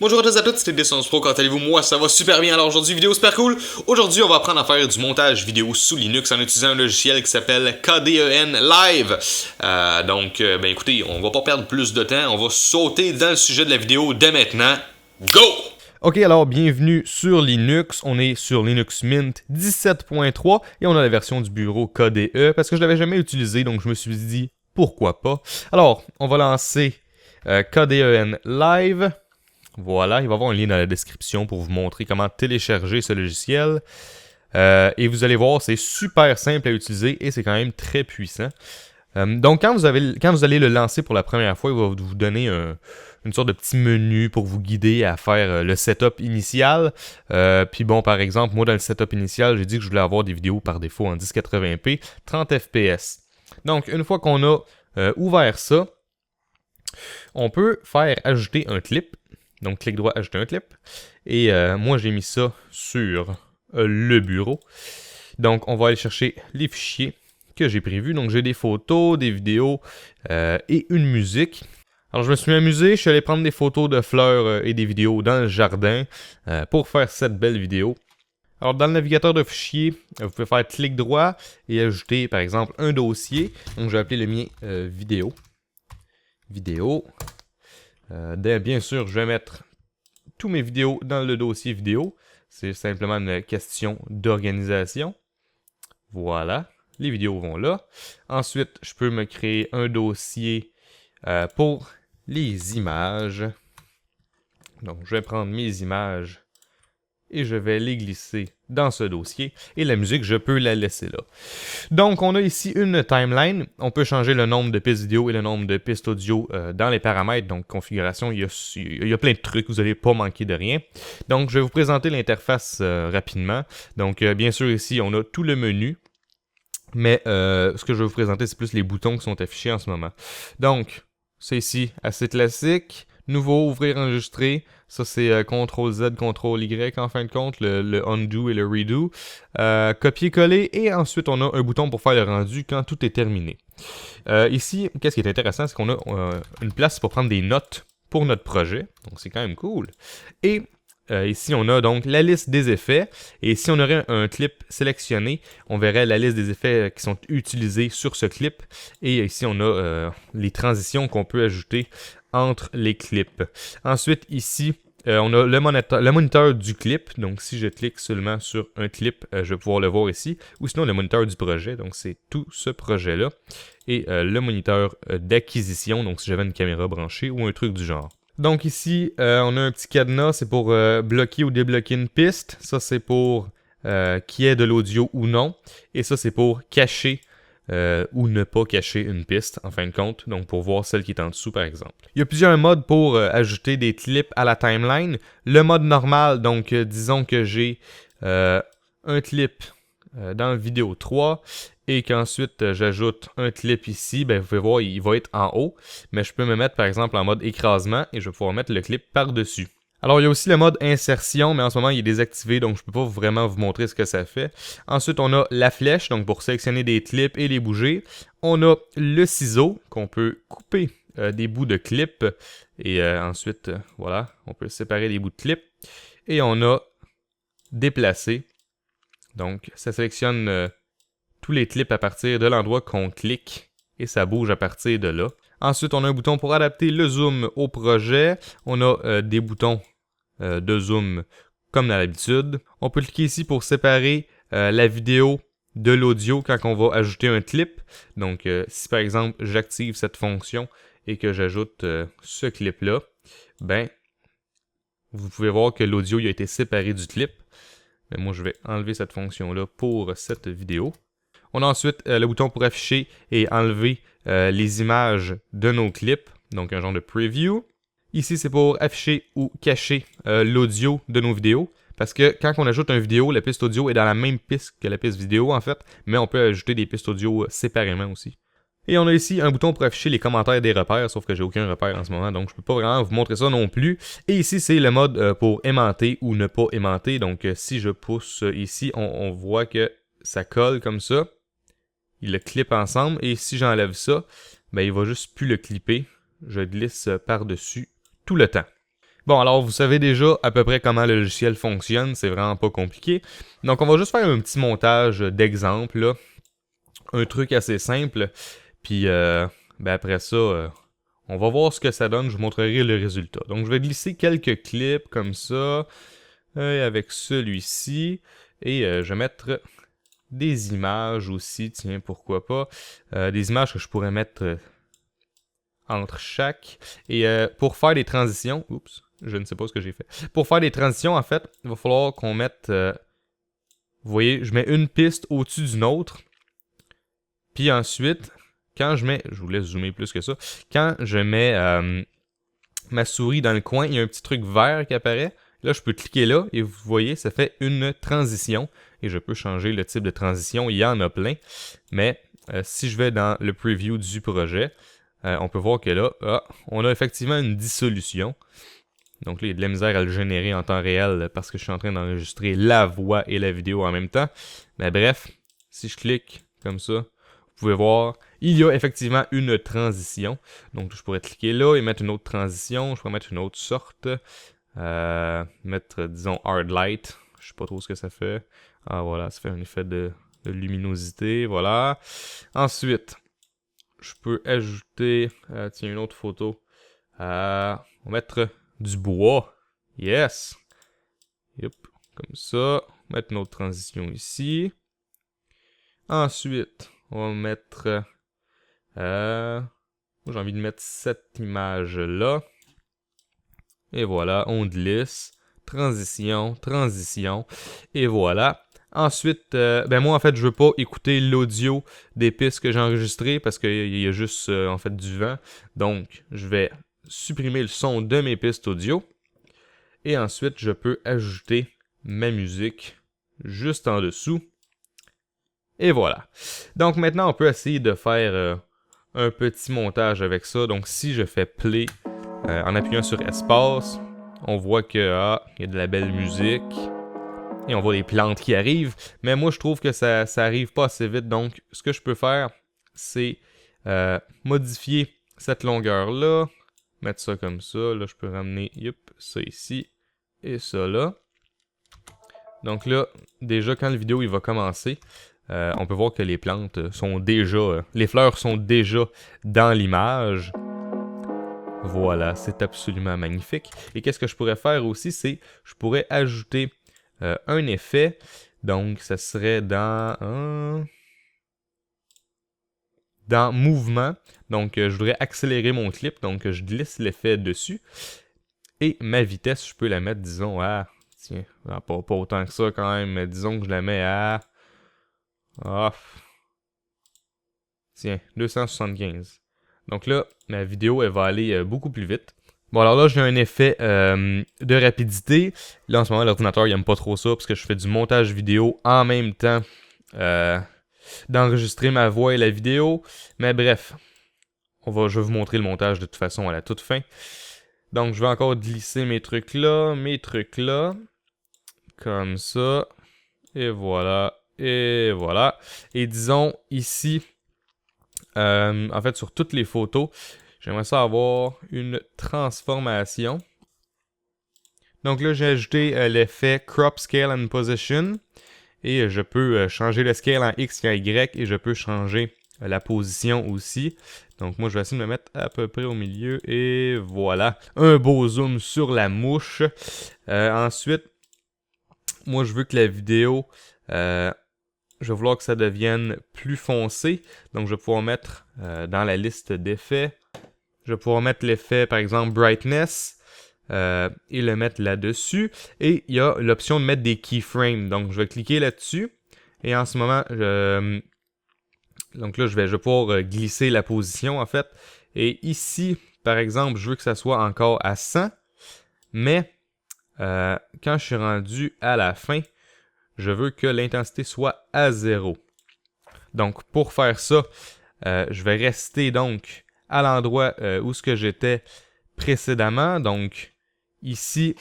Bonjour à tous et à toutes, c'était Distance Pro, quand allez-vous? Moi ça va super bien, alors aujourd'hui vidéo super cool. Aujourd'hui on va apprendre à faire du montage vidéo sous Linux en utilisant un logiciel qui s'appelle KDEN Live. Ben écoutez, on va pas perdre plus de temps, on va sauter dans le sujet de la vidéo dès maintenant. Go! Ok, alors bienvenue sur Linux, on est sur Linux Mint 17.3 et on a la version du bureau KDE parce que je l'avais jamais utilisé, donc je me suis dit pourquoi pas. Alors, on va lancer KDEN Live. Voilà, il va y avoir un lien dans la description pour vous montrer comment télécharger ce logiciel. Et vous allez voir, c'est super simple à utiliser et c'est quand même très puissant. Donc, quand vous allez le lancer pour la première fois, il va vous donner une sorte de petit menu pour vous guider à faire le setup initial. Puis bon, par exemple, moi dans le setup initial, j'ai dit que je voulais avoir des vidéos par défaut en 1080p, 30 fps. Donc, une fois qu'on a ouvert ça, on peut faire ajouter un clip. Donc, clic droit, ajouter un clip. Et moi, j'ai mis ça sur le bureau. Donc, on va aller chercher les fichiers que j'ai prévus. Donc, j'ai des photos, des vidéos et une musique. Alors, je me suis amusé. Je suis allé prendre des photos de fleurs et des vidéos dans le jardin pour faire cette belle vidéo. Alors, dans le navigateur de fichiers, vous pouvez faire clic droit et ajouter, par exemple, un dossier. Donc, je vais appeler le mien vidéo. Vidéo. Bien sûr, je vais mettre tous mes vidéos dans le dossier vidéo. C'est simplement une question d'organisation. Voilà, les vidéos vont là. Ensuite, je peux me créer un dossier pour les images. Donc, je vais prendre mes images et je vais les glisser dans ce dossier. Et la musique, je peux la laisser là. Donc, on a ici une timeline. On peut changer le nombre de pistes vidéo et le nombre de pistes audio dans les paramètres. Donc, configuration, il y a plein de trucs. Vous n'allez pas manquer de rien. Donc, je vais vous présenter l'interface rapidement. Donc, bien sûr, ici, on a tout le menu. Mais ce que je vais vous présenter, c'est plus les boutons qui sont affichés en ce moment. Donc, c'est ici, assez classique. Nouveau, ouvrir, enregistrer. Ça, c'est CTRL-Z, CTRL-Y en fin de compte, le undo et le redo. Copier-coller et ensuite, on a un bouton pour faire le rendu quand tout est terminé. Ici, qu'est-ce qui est intéressant, c'est qu'on a une place pour prendre des notes pour notre projet. Donc, c'est quand même cool. Et ici, on a donc la liste des effets. Et si on aurait un clip sélectionné, on verrait la liste des effets qui sont utilisés sur ce clip. Et ici, on a les transitions qu'on peut ajouter entre les clips. Ensuite, ici, on a le moniteur du clip. Donc, si je clique seulement sur un clip, je vais pouvoir le voir ici. Ou sinon, le moniteur du projet. Donc, c'est tout ce projet-là. Et le moniteur d'acquisition. Donc, si j'avais une caméra branchée ou un truc du genre. Donc ici, on a un petit cadenas, c'est pour bloquer ou débloquer une piste. Ça, c'est pour qu'il y ait de l'audio ou non. Et ça, c'est pour cacher ou ne pas cacher une piste, en fin de compte. Donc, pour voir celle qui est en dessous, par exemple. Il y a plusieurs modes pour ajouter des clips à la timeline. Le mode normal, donc disons que j'ai un clip dans vidéo 3 et qu'ensuite j'ajoute un clip ici, ben vous pouvez voir, il va être en haut, mais je peux me mettre par exemple en mode écrasement et je vais pouvoir mettre le clip par-dessus. Alors il y a aussi le mode insertion, mais en ce moment il est désactivé, donc je ne peux pas vraiment vous montrer ce que ça fait. Ensuite on a la flèche, donc pour sélectionner des clips et les bouger. On a le ciseau, qu'on peut couper des bouts de clips, et ensuite, voilà, on peut séparer des bouts de clips. Et on a déplacer. Donc, ça sélectionne tous les clips à partir de l'endroit qu'on clique et ça bouge à partir de là. Ensuite, on a un bouton pour adapter le zoom au projet. On a des boutons de zoom comme dans l'habitude. On peut cliquer ici pour séparer la vidéo de l'audio quand on va ajouter un clip. Donc, si par exemple, j'active cette fonction et que j'ajoute ce clip-là, ben, vous pouvez voir que l'audio a été séparé du clip. Mais moi, je vais enlever cette fonction-là pour cette vidéo. On a ensuite le bouton pour afficher et enlever les images de nos clips, donc un genre de preview. Ici, c'est pour afficher ou cacher l'audio de nos vidéos, parce que quand on ajoute une vidéo, la piste audio est dans la même piste que la piste vidéo en fait, mais on peut ajouter des pistes audio séparément aussi. Et on a ici un bouton pour afficher les commentaires des repères, sauf que j'ai aucun repère en ce moment, donc je peux pas vraiment vous montrer ça non plus. Et ici, c'est le mode pour aimanter ou ne pas aimanter. Donc si je pousse ici, on voit que ça colle comme ça. Il le clip ensemble, et si j'enlève ça, ben il va juste plus le clipper. Je glisse par-dessus tout le temps. Bon, alors vous savez déjà à peu près comment le logiciel fonctionne, c'est vraiment pas compliqué. Donc on va juste faire un petit montage d'exemple, là. Un truc assez simple. Puis après ça, on va voir ce que ça donne, je vous montrerai le résultat. Donc je vais glisser quelques clips comme ça, avec celui-ci. Et je vais mettre des images aussi, tiens, pourquoi pas. Des images que je pourrais mettre entre chaque. Et pour faire des transitions, oups, je ne sais pas ce que j'ai fait. Pour faire des transitions, en fait, il va falloir qu'on mette, vous voyez, je mets une piste au-dessus d'une autre. Puis ensuite, quand je mets, je vous laisse zoomer plus que ça, quand je mets ma souris dans le coin, il y a un petit truc vert qui apparaît. Là, je peux cliquer là et vous voyez, ça fait une transition. Et je peux changer le type de transition, il y en a plein. Mais si je vais dans le preview du projet, on peut voir que là, on a effectivement une dissolution. Donc là, il y a de la misère à le générer en temps réel parce que je suis en train d'enregistrer la voix et la vidéo en même temps. Mais bref, si je clique comme ça, vous pouvez voir, il y a effectivement une transition. Donc je pourrais cliquer là et mettre une autre transition. Je pourrais mettre une autre sorte. Mettre, disons, Hard Light. Je sais pas trop ce que ça fait. Ah voilà, ça fait un effet de luminosité. Voilà. Ensuite, je peux ajouter, tiens, une autre photo. On va mettre du bois. Yes. Yep. Comme ça. Mettre une autre transition ici. Ensuite, on va mettre... j'ai envie de mettre cette image-là. Et voilà, on glisse. Transition, transition. Et voilà. Ensuite, moi en fait, je veux pas écouter l'audio des pistes que j'ai enregistrées parce qu'il y a juste en fait du vent. Donc, je vais supprimer le son de mes pistes audio. Et ensuite, je peux ajouter ma musique juste en dessous. Et voilà. Donc maintenant, on peut essayer de faire un petit montage avec ça. Donc si je fais play en appuyant sur espace, on voit que il y a de la belle musique. Et on voit les plantes qui arrivent. Mais moi, je trouve que ça arrive pas assez vite. Donc, ce que je peux faire, c'est modifier cette longueur-là. Mettre ça comme ça. Là, je peux ramener ça ici et ça là. Donc là, déjà, quand la vidéo il va commencer, on peut voir que les plantes sont déjà... les fleurs sont déjà dans l'image. Voilà, c'est absolument magnifique. Et qu'est-ce que je pourrais faire aussi, c'est... je pourrais ajouter un effet. Donc, ça serait dans mouvement. Donc, je voudrais accélérer mon clip. Donc, je glisse l'effet dessus. Et ma vitesse, je peux la mettre, disons, à... Tiens, pas autant que ça quand même. Mais disons que je la mets à... Tiens, 275. Donc là, ma vidéo, elle va aller beaucoup plus vite. Bon, alors là, j'ai un effet de rapidité. Là, en ce moment, l'ordinateur, il aime pas trop ça parce que je fais du montage vidéo en même temps d'enregistrer ma voix et la vidéo. Mais bref, je vais vous montrer le montage de toute façon à la toute fin. Donc, je vais encore glisser mes trucs là, comme ça. Et voilà. Et voilà. Et disons, ici, en fait, sur toutes les photos, j'aimerais ça avoir une transformation. Donc là, j'ai ajouté l'effet Crop Scale and Position. Et je peux changer le scale en X et en Y. Et je peux changer la position aussi. Donc moi, je vais essayer de me mettre à peu près au milieu. Et voilà. Un beau zoom sur la mouche. Ensuite, moi, je veux que la vidéo... je vais vouloir que ça devienne plus foncé. Donc, je vais pouvoir mettre dans la liste d'effets. Je vais pouvoir mettre l'effet, par exemple, Brightness. Et le mettre là-dessus. Et il y a l'option de mettre des keyframes. Donc, je vais cliquer là-dessus. Et en ce moment, donc là, je vais pouvoir glisser la position, en fait. Et ici, par exemple, je veux que ça soit encore à 100. Mais, quand je suis rendu à la fin, je veux que l'intensité soit à 0. Donc, pour faire ça, je vais rester donc à l'endroit où ce que j'étais précédemment. Donc, ici,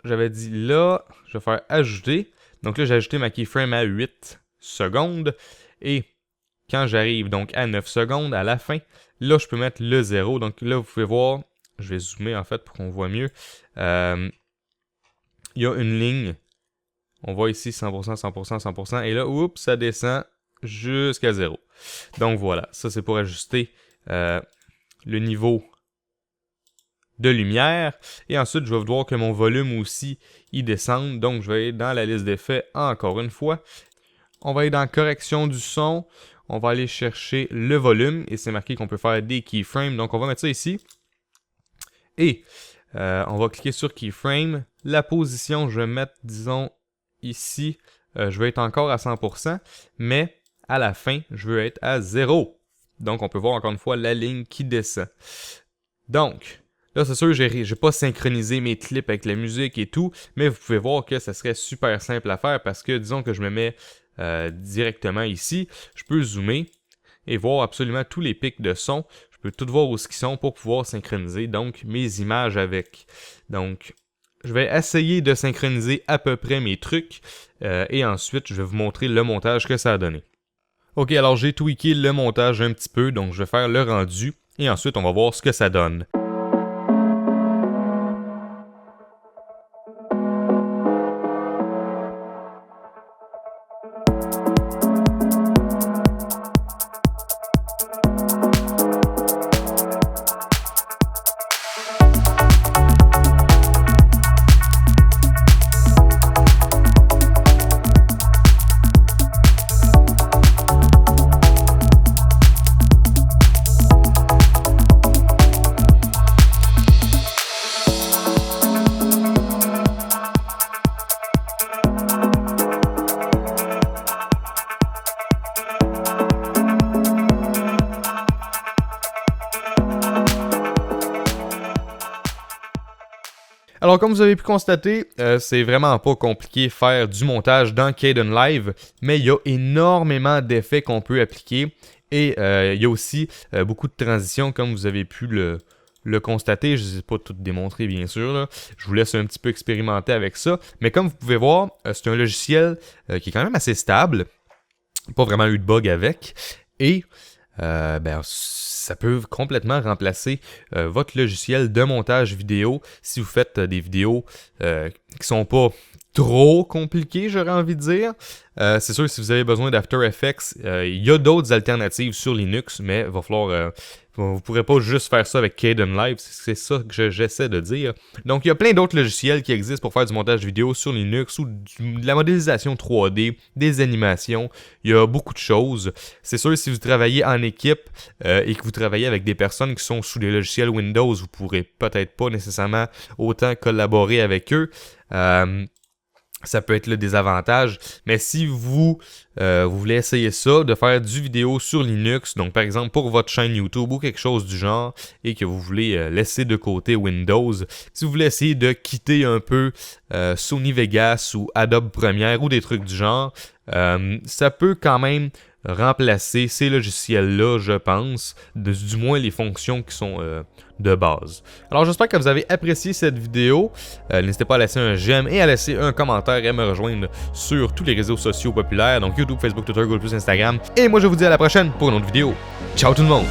j'avais dit là, je vais faire ajouter. Donc là, j'ai ajouté ma keyframe à 8 secondes. Et quand j'arrive donc à 9 secondes, à la fin, là, je peux mettre le 0. Donc là, vous pouvez voir, je vais zoomer en fait pour qu'on voit mieux. Il y a une ligne. On voit ici 100%, 100%, 100%. Et là, oups, ça descend jusqu'à 0. Donc voilà, ça c'est pour ajuster le niveau de lumière. Et ensuite, je vais voir que mon volume aussi, il descend. Donc je vais aller dans la liste d'effets encore une fois. On va aller dans correction du son. On va aller chercher le volume. Et c'est marqué qu'on peut faire des keyframes. Donc on va mettre ça ici. Et on va cliquer sur keyframe. La position, je vais mettre, disons, ici. Je vais être encore à 100%. Mais à la fin, je veux être à 0. Donc on peut voir encore une fois la ligne qui descend. Donc, là c'est sûr, j'ai pas synchronisé mes clips avec la musique et tout. Mais vous pouvez voir que ça serait super simple à faire. Parce que disons que je me mets directement ici. Je peux zoomer et voir absolument tous les pics de son. Je peux tout voir où ils sont pour pouvoir synchroniser donc mes images avec. Donc, je vais essayer de synchroniser à peu près mes trucs et ensuite, je vais vous montrer le montage que ça a donné. Ok, alors j'ai tweaké le montage un petit peu, donc je vais faire le rendu et ensuite, on va voir ce que ça donne. Alors comme vous avez pu constater, c'est vraiment pas compliqué faire du montage dans Kdenlive, mais il y a énormément d'effets qu'on peut appliquer et il y a aussi beaucoup de transitions comme vous avez pu le constater. Je ne les ai pas toutes démontrées bien sûr, là. Je vous laisse un petit peu expérimenter avec ça, mais comme vous pouvez voir, c'est un logiciel qui est quand même assez stable, pas vraiment eu de bug avec, et ça peut complètement remplacer votre logiciel de montage vidéo si vous faites des vidéos qui sont pas trop compliquées, j'aurais envie de dire. C'est sûr que si vous avez besoin d'After Effects, il y a d'autres alternatives sur Linux, mais il va falloir... vous ne pourrez pas juste faire ça avec Kdenlive, c'est ça que j'essaie de dire. Donc, il y a plein d'autres logiciels qui existent pour faire du montage vidéo sur Linux ou de la modélisation 3D, des animations. Il y a beaucoup de choses. C'est sûr, si vous travaillez en équipe et que vous travaillez avec des personnes qui sont sous des logiciels Windows, vous ne pourrez peut-être pas nécessairement autant collaborer avec eux. Ça peut être le désavantage, mais si vous voulez essayer ça, de faire du vidéo sur Linux, donc par exemple pour votre chaîne YouTube ou quelque chose du genre, et que vous voulez laisser de côté Windows, si vous voulez essayer de quitter un peu Sony Vegas ou Adobe Premiere ou des trucs du genre, ça peut quand même remplacer ces logiciels-là, je pense, du moins les fonctions qui sont de base. Alors j'espère que vous avez apprécié cette vidéo. N'hésitez pas à laisser un j'aime et à laisser un commentaire et à me rejoindre sur tous les réseaux sociaux populaires, donc YouTube, Facebook, Twitter, Google+, Instagram. Et moi je vous dis à la prochaine pour une autre vidéo. Ciao tout le monde!